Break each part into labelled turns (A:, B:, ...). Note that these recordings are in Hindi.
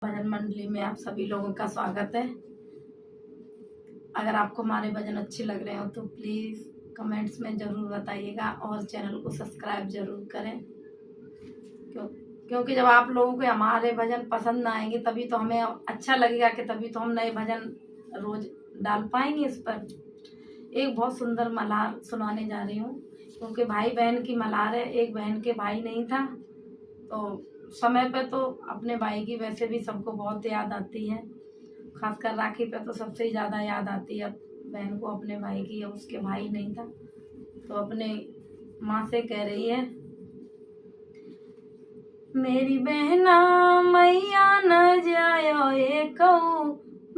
A: भजन मंडली में आप सभी लोगों का स्वागत है। अगर आपको हमारे भजन अच्छे लग रहे हो तो प्लीज़ कमेंट्स में ज़रूर बताइएगा और चैनल को सब्सक्राइब ज़रूर करें। क्योंकि जब आप लोगों को हमारे भजन पसंद आएंगे तभी तो हमें अच्छा लगेगा कि तभी तो हम नए भजन रोज़ डाल पाएंगे। इस पर एक बहुत सुंदर मल्हार सुनाने जा रही हूँ, क्योंकि भाई बहन की मल्हार है। एक बहन के भाई नहीं था तो समय पे तो अपने भाई की वैसे भी सबको बहुत याद आती है, खासकर राखी पे तो सबसे ज़्यादा याद आती है बहन को अपने भाई की। अब उसके भाई नहीं था तो अपने माँ से कह रही है, मेरी बहना मैया न जायो एकऊ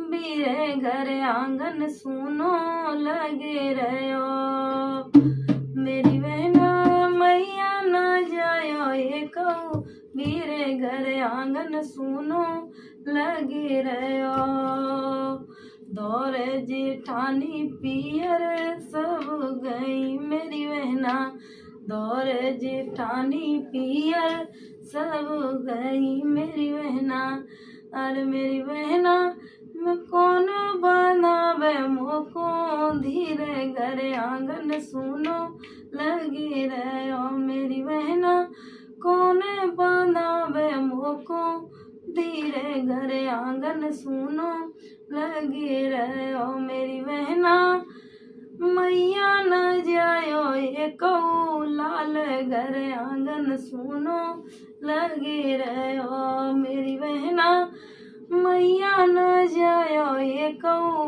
A: बीरे घर आंगन सुनो लगे रहो। मेरी बहना मैया न जायो एकऊ बीरे घर आंगन सुनो लगे रहो। दौरे जेठानी पियर सब गई मेरी बहना, दौरे जेठानी पियर सब गई मेरी बहना। अरे मेरी बहना मैं कौन बनावे मोको धीरे घर आंगन सुनो लगे रहो। मेरी बहना कौन बनावे मोको धीरे घर आंगन सुनो लगे रहो। मेरी बहना मैया न जायो एकऊ लाल घर आंगन सुनो लगे रहो। मेरी बहना मैया न जायो एकऊ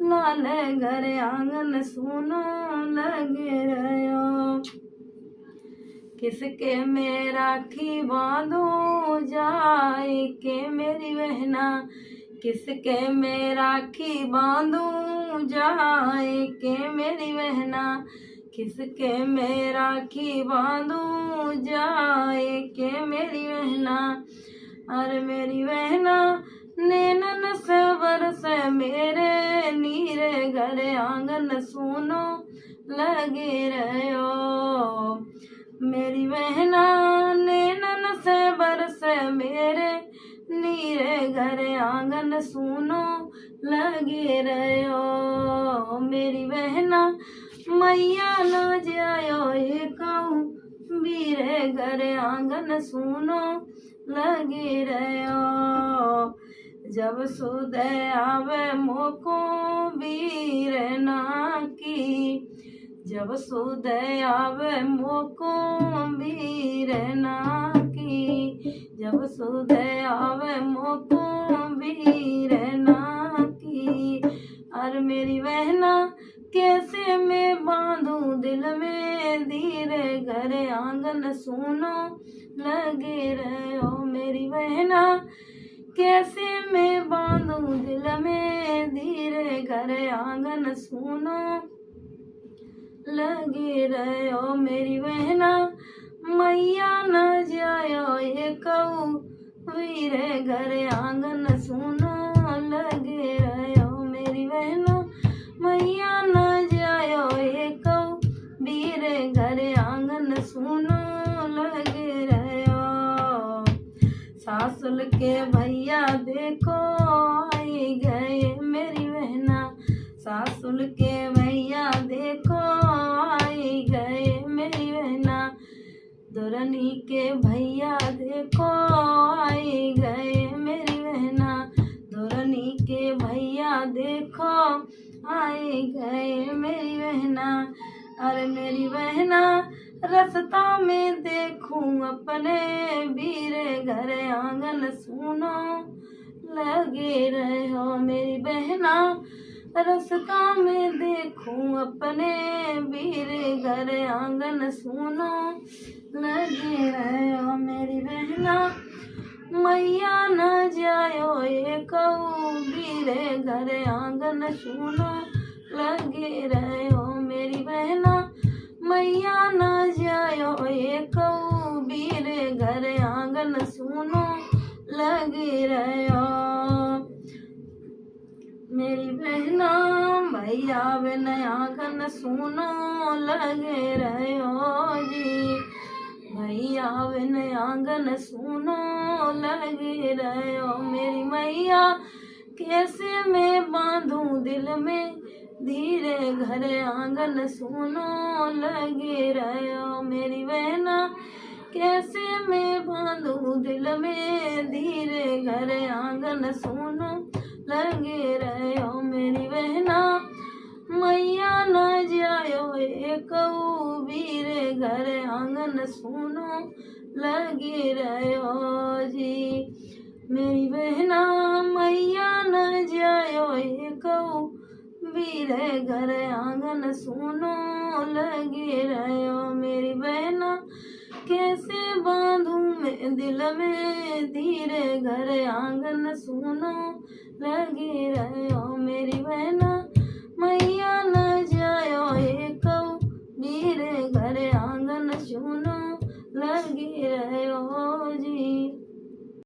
A: लाल घर आंगन सुनो लगे रहो। किसके में राखी बांधो जाए के मेरी बहना, किसके में राखी बांधू जाए के मेरी बहना, किसके में राखी बांधू जाए के मेरी बहना। अरे मेरी बहना नैनन से बरस मेरे नीरे घर आंगन सुनो लगे रहो। मेरी बहना नैनन से बरस मेरे नीरे घर आंगन सुनो लगे रहो। मेरी बहना मैया न जायो एकऊ बीरे घर आंगन सुनो लगे रहो। जब सुदय आवे मोको बीर ना की, जब सुदय आवे मोको बीर ना की, जब सुदय आवे मोको बीर ना की। और मेरी बहना कैसे मैं बांधू दिल में धीरे घर आंगन सुनो लगे रहो। मेरी बहना कैसे मैं बांधू दिल में धीरे घर आंगन सुनो लगे रहो। मेरी बहना मैया न जायो एकऊ वीरे घर आंगन सुनो लगे रहो। मेरी बहना मैया न जायो एकऊ वीरे घर आंगन सुनो लगे रहो। सासुल के भैया देखो आई गए मेरी बहना, सासुल के भैया देखो आई गए मेरी बहना। दुरनी के भैया देखो आई गए मेरी बहना, दुरनी के भैया देखो आई गए मेरी बहना। अरे मेरी बहना रास्ता में देखूं अपने बीरे घर आंगन सुनो लगे रहो। मेरी बहना रास्ता में देखूं अपने बीरे घर आंगन सुनो लगे रहो। मेरी बहना मैया न जायो एकऊ बीरे घर आंगन सुनो लगे रहो। मेरी बहना मैया न जायो एकऊ बीरे घर आंगन सुनो लगे रहो। मेरी बहना भैया बिन आंगन सुनो लगे रहो जी, भैया बिन आंगन सुनो लगे रहो मेरी मैया, कैसे मैं बांधूं दिल में धीरे घर आंगन सुनो लगे रहो मेरी बहना, कैसे मैं बांधूं दिल में धीरे घर आंगन सुनो लगे रहो मेरी बहना, मैया न जायो एक वीरे घर आंगन सुनो लगे रहो जी मेरी बहना, मैया न जायो एक वीरे घर आंगन सुनो लगे रहो मेरी बहना, कैसे बांधूं मैं दिल में धीरे घर आंगन सुनो लगे रहो मेरी बहना, मैया न जायो एक वीरे घर आंगन सुनो लगे रहो जी।